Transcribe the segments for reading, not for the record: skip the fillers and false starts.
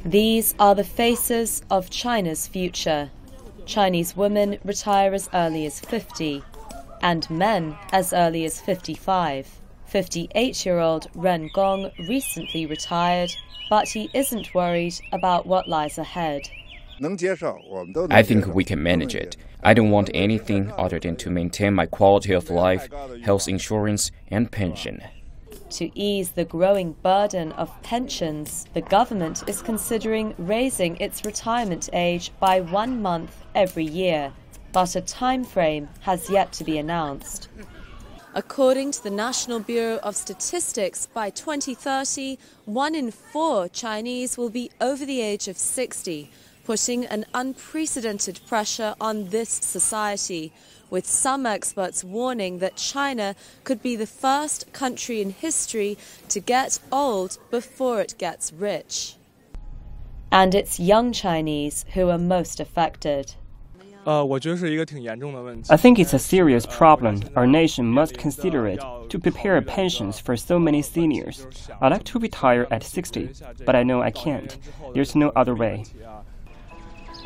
These are the faces of China's future. Chinese women retire as early as 50, and men as early as 55. 58-year-old Ren Gong recently retired, but he isn't worried about what lies ahead. I think we can manage it. I don't want anything other than to maintain my quality of life, health insurance, and pension. To ease the growing burden of pensions, the government is considering raising its retirement age by 1 month every year, but a time frame has yet to be announced. According to the National Bureau of Statistics, by 2030, 1 in 4 Chinese will be over the age of 60, putting an unprecedented pressure on this society, with some experts warning that China could be the first country in history to get old before it gets rich. And it's young Chinese who are most affected. I think it's a serious problem. Our nation must consider it to prepare pensions for so many seniors. I'd like to retire at 60, but I know I can't. There's no other way.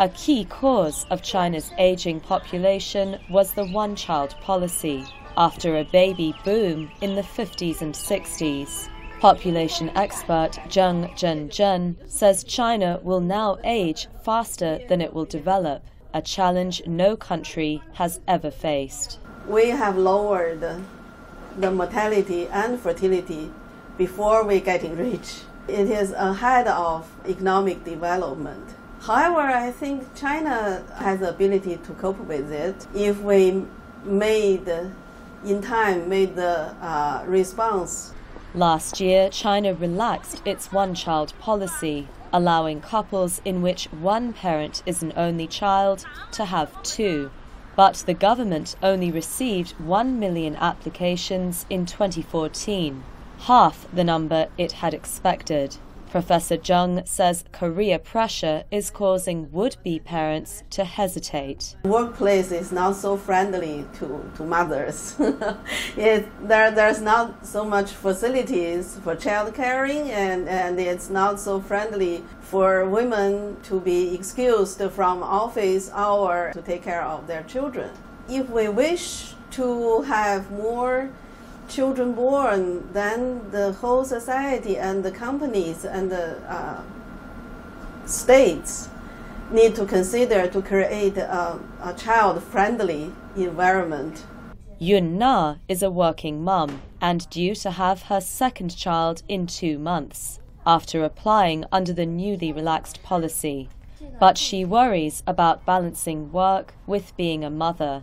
A key cause of China's aging population was the one-child policy, after a baby boom in the 50s and 60s. Population expert Zheng Zhenzhen says China will now age faster than it will develop, a challenge no country has ever faced. We have lowered the mortality and fertility before we getting rich. It is ahead of economic development. However, I think China has the ability to cope with it if we made the response. Last year, China relaxed its one-child policy, allowing couples in which one parent is an only child to have 2. But the government only received 1 million applications in 2014, half the number it had expected. Professor Zheng says career pressure is causing would-be parents to hesitate. Workplace is not so friendly to mothers. There's not so much facilities for child caring, and it's not so friendly for women to be excused from office hour to take care of their children. If we wish to have more children born, then the whole society and the companies and the states need to consider to create a child-friendly environment. Yun Na is a working mum and due to have her second child in 2 months, after applying under the newly relaxed policy. But she worries about balancing work with being a mother.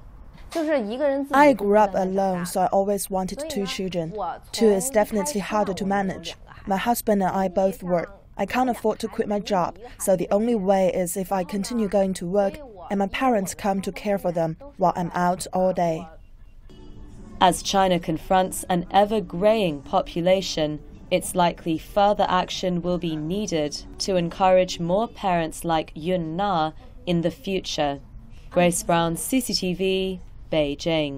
I grew up alone, so I always wanted 2 children. 2 is definitely harder to manage. My husband and I both work. I can't afford to quit my job, so the only way is if I continue going to work and my parents come to care for them while I'm out all day. As China confronts an ever-graying population, it's likely further action will be needed to encourage more parents like Yun Na in the future. Grace Brown, CCTV, Beijing.